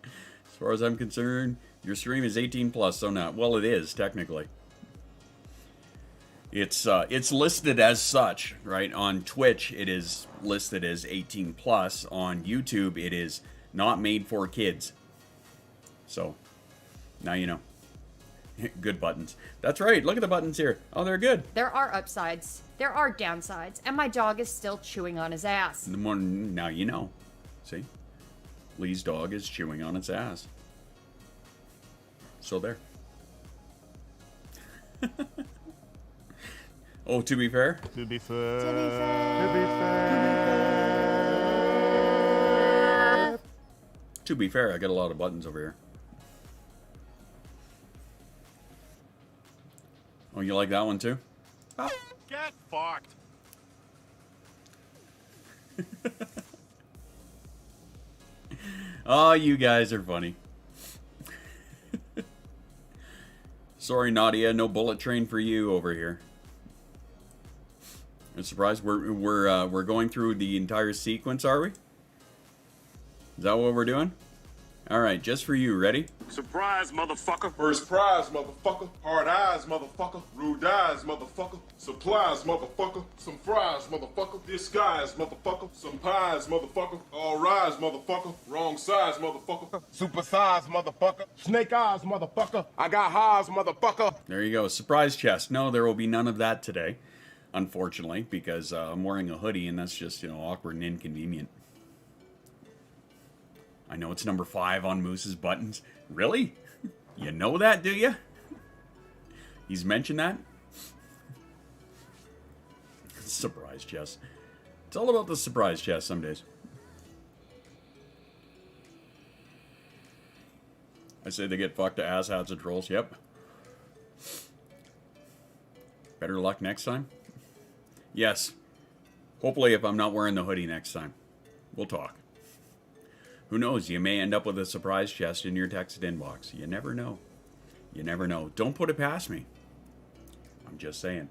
As far as I'm concerned, your stream is 18 plus, so not. Well, it is, technically. It's listed as such, right? On Twitch, it is listed as 18 plus. On YouTube, it is not made for kids. So, now you know. Good buttons. That's right. Look at the buttons here. Oh, they're good. There are upsides. There are downsides. And my dog is still chewing on his ass. The more, now you know. See? Lee's dog is chewing on its ass. So there. Oh, to be fair? To be fair. To be fair. To be fair. To be fair, I got a lot of buttons over here. Oh, you like that one too? Get fucked. Oh, you guys are funny. Sorry, Nadia, no bullet train for you over here. I'm surprised we're going through the entire sequence, are we? Is that what we're doing? All right, just for you. Ready? Surprise, motherfucker. First prize, motherfucker. Hard eyes, motherfucker. Rude eyes, motherfucker. Supplies, motherfucker. Some fries, motherfucker. Disguise, motherfucker. Some pies, motherfucker. All rise, motherfucker. Wrong size, motherfucker. Super size, motherfucker. Snake eyes, motherfucker. I got highs, motherfucker. There you go. Surprise chest. No, there will be none of that today, unfortunately, because I'm wearing a hoodie, and that's just, awkward and inconvenient. I know it's number 5 on Moose's buttons. Really? You know that, do you? He's mentioned that? Surprise chest. It's all about the surprise chest some days. I say they get fucked to asshats and trolls. Yep. Better luck next time? Yes. Hopefully if I'm not wearing the hoodie next time. We'll talk. Who knows? You may end up with a surprise chest in your text inbox. You never know. You never know. Don't put it past me. I'm just saying.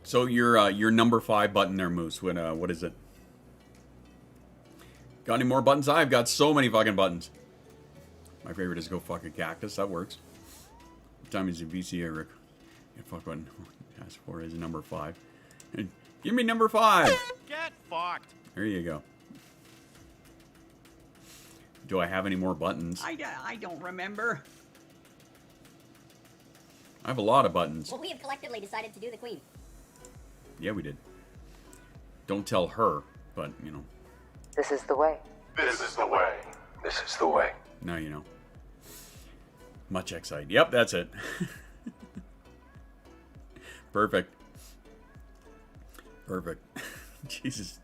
So your number 5 button there, Moose. What is it? Got any more buttons? I've got so many fucking buttons. My favorite is go fuck a cactus. That works. What time is the VC, Eric? Yeah, fuck button. Ask for is number 5. And give me number 5. Get fucked. There you go. Do I have any more buttons? I don't remember. I have a lot of buttons. Well, we have collectively decided to do the queen. Yeah, we did. Don't tell her, but, This is the way. This is the way. This is the way. now you know. Much excited. Yep, that's it. Perfect. Perfect. Jesus.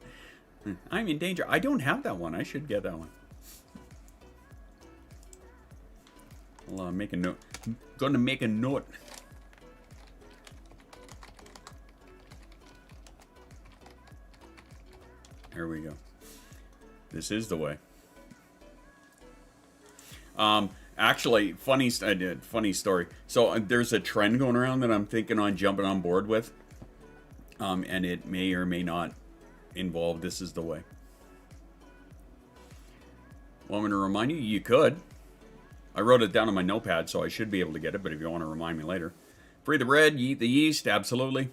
I'm in danger. I don't have that one. I should get that one. I'll make a note. I'm gonna make a note. Here we go. This is the way. Actually, funny story. So there's a trend going around that I'm thinking on jumping on board with. And it may or may not involve This Is the Way. Well, I'm going to remind you, you could. I wrote it down on my notepad, so I should be able to get it, but if you want to remind me later. Free the bread, eat the yeast, absolutely.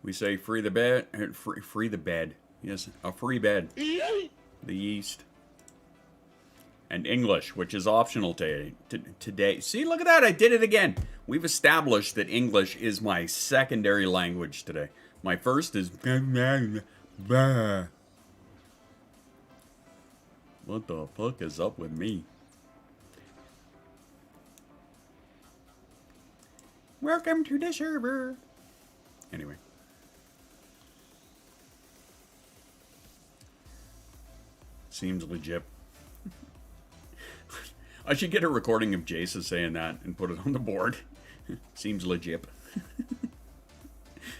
We say free the bed, free the bed. Yes, a free bed. The yeast. And English, which is optional today. See, look at that, I did it again. We've established that English is my secondary language today. My first is... What the fuck is up with me? Welcome to the server. Anyway. Seems legit. I should get a recording of Jason saying that and put it on the board. Seems legit.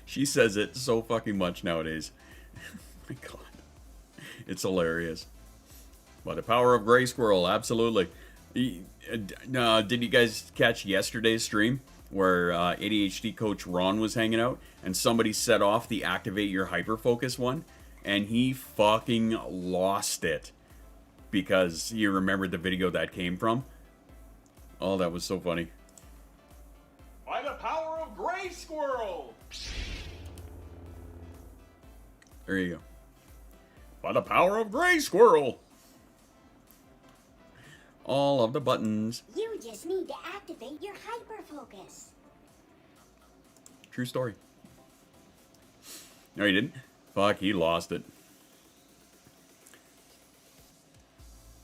She says it so fucking much nowadays. My God. It's hilarious. By the power of Gray Squirrel, absolutely. Did you guys catch yesterday's stream where ADHD coach Ron was hanging out and somebody set off the activate your hyperfocus one and he fucking lost it because he remembered the video that came from? Oh, that was so funny. By the power of Gray Squirrel! There you go. By the power of Gray Squirrel! All of the buttons. You just need to activate your hyperfocus. True story. No, he didn't. Fuck, he lost it.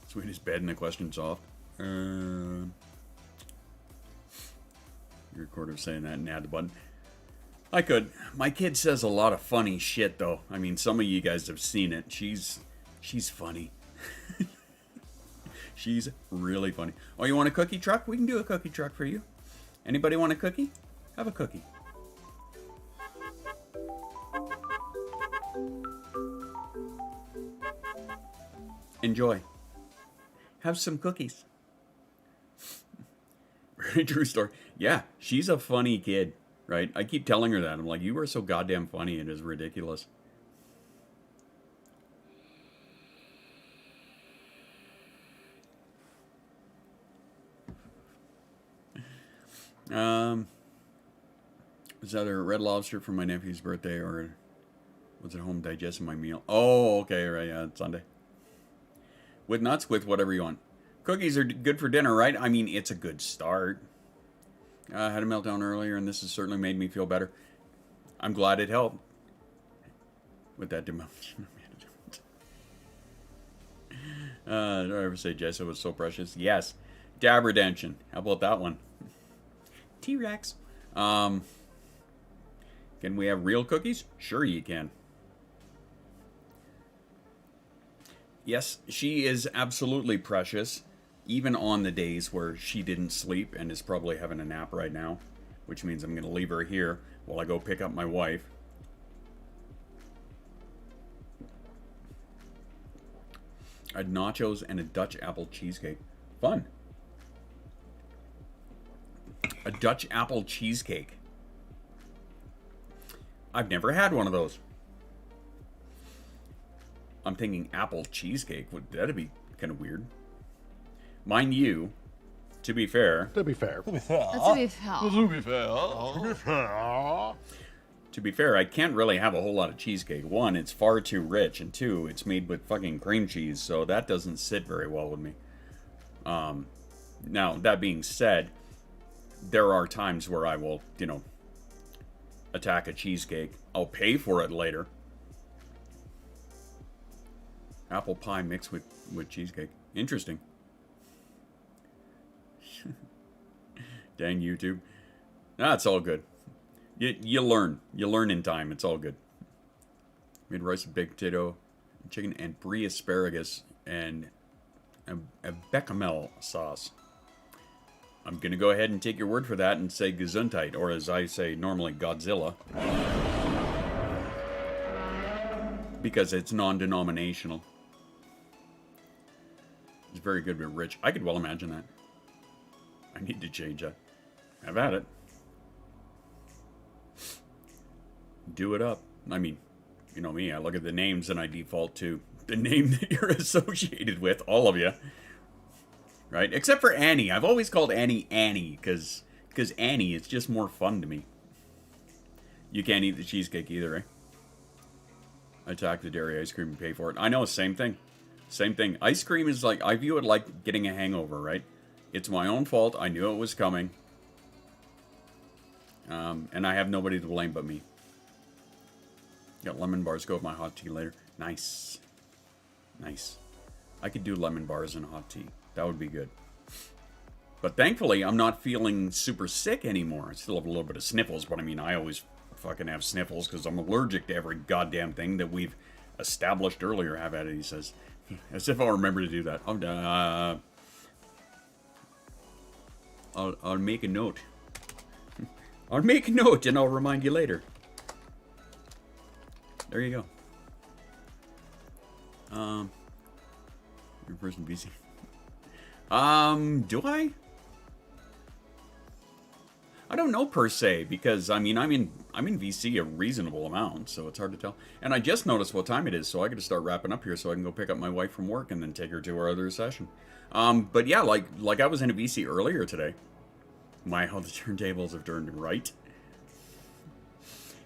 Sweetest bed and the question's off. You recorded saying that and add the button. I could. My kid says a lot of funny shit, though. I mean, some of you guys have seen it. She's funny. She's really funny. Oh, you want a cookie truck? We can do a cookie truck for you. Anybody want a cookie? Have a cookie. Enjoy. Have some cookies. Very true story. Yeah, she's a funny kid, right? I keep telling her that. I'm like, you are so goddamn funny. It is ridiculous. Was that a Red Lobster for my nephew's birthday, or was it home digesting my meal? Oh, okay, right, yeah, it's Sunday. With nuts, with whatever you want. Cookies are good for dinner, right? I mean, it's a good start. I had a meltdown earlier, and this has certainly made me feel better. I'm glad it helped. With that demotion management. Did I ever say Jessa was so precious? Yes. Dab redemption. How about that one? T-Rex. Can we have real cookies? Sure you can. Yes, she is absolutely precious, even on the days where she didn't sleep and is probably having a nap right now, which means I'm going to leave her here while I go pick up my wife. I had nachos and a Dutch apple cheesecake. Fun. A Dutch apple cheesecake. I've never had one of those. I'm thinking apple cheesecake. That'd be kind of weird. Mind you, to be fair. To be fair. To be fair, I can't really have a whole lot of cheesecake. One, it's far too rich, and two, it's made with fucking cream cheese, so that doesn't sit very well with me. Now, that being said, there are times where I will, attack a cheesecake. I'll pay for it later. Apple pie mixed with cheesecake. Interesting. Dang YouTube. That's all good. You learn. You learn in time. It's all good. Made rice with baked potato, chicken, and brie asparagus, and a bechamel sauce. I'm going to go ahead and take your word for that and say Gesundheit, or as I say normally, Godzilla. Because it's non-denominational. It's very good but rich. I could well imagine that. I need to change that. Have at it. Do it up. I mean, you know me, I look at the names and I default to the name that you're associated with, all of you. Right? Except for Annie. I've always called Annie Annie, because Annie is just more fun to me. You can't eat the cheesecake either, eh? Attack the dairy ice cream and pay for it. I know, same thing. Same thing. Ice cream is like, I view it like getting a hangover, right? It's my own fault. I knew it was coming. And I have nobody to blame but me. Got lemon bars. Go with my hot tea later. Nice. Nice. I could do lemon bars and hot tea. That would be good. But thankfully, I'm not feeling super sick anymore. I still have a little bit of sniffles, but I mean, I always fucking have sniffles because I'm allergic to every goddamn thing that we've established earlier. Have at it, he says. As if I'll remember to do that. I'll make a note. I'll make a note and I'll remind you later. There you go. Your person BC. Do I? I don't know per se, because I mean I'm in VC a reasonable amount, so it's hard to tell. And I just noticed what time it is, so I got to start wrapping up here so I can go pick up my wife from work and then take her to our other session. But yeah, like I was in a VC earlier today. My, how the turntables have turned right.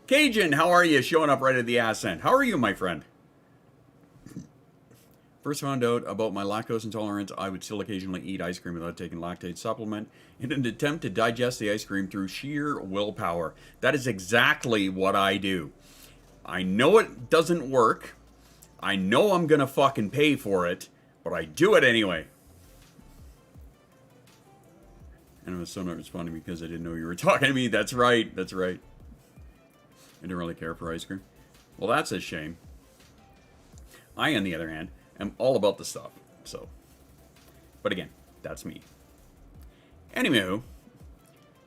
Cajun, how are you? Showing up right at the ass end. How are you, my friend? First found out about my lactose intolerance, I would still occasionally eat ice cream without taking lactate supplement in an attempt to digest the ice cream through sheer willpower. That is exactly what I do. I know it doesn't work. I know I'm gonna fucking pay for it, but I do it anyway. And I was so not responding because I didn't know you were talking to me. That's right, that's right. I didn't really care for ice cream. Well, that's a shame. I, on the other hand, am all about the stuff, so. But again, that's me. Anywho,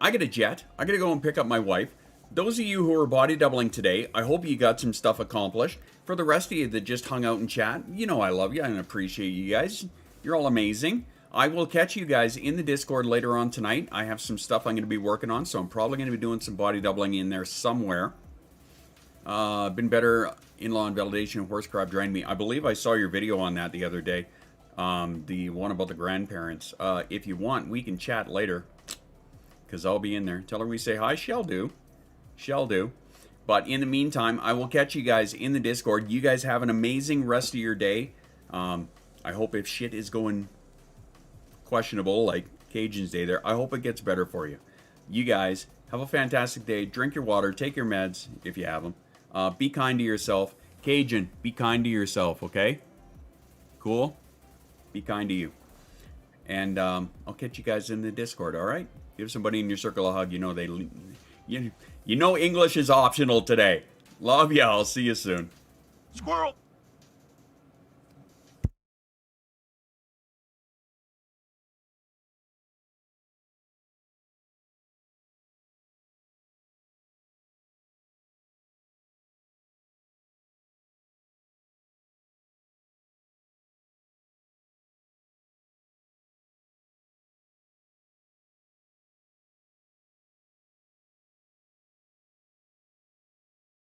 I get a jet. I gotta go and pick up my wife. Those of you who are body doubling today, I hope you got some stuff accomplished. For the rest of you that just hung out and chat, you know I love you and appreciate you guys. You're all amazing. I will catch you guys in the Discord later on tonight. I have some stuff I'm going to be working on, so I'm probably going to be doing some body doubling in there somewhere. Been better in-law invalidation, horse crap drained me. I believe I saw your video on that the other day. The one about the grandparents. If you want, we can chat later. because I'll be in there. Tell her we say hi. She'll do. She'll do. But in the meantime, I will catch you guys in the Discord. You guys have an amazing rest of your day. I hope if shit is going questionable, like Cajun's day there, I hope it gets better for you. You guys have a fantastic day. Drink your water. Take your meds if you have them. Be kind to yourself. Cajun, be kind to yourself, okay? Cool? Be kind to you. And I'll catch you guys in the Discord, all right? Give somebody in your circle a hug. You know you know English is optional today. Love ya. I'll see you soon. Squirrel!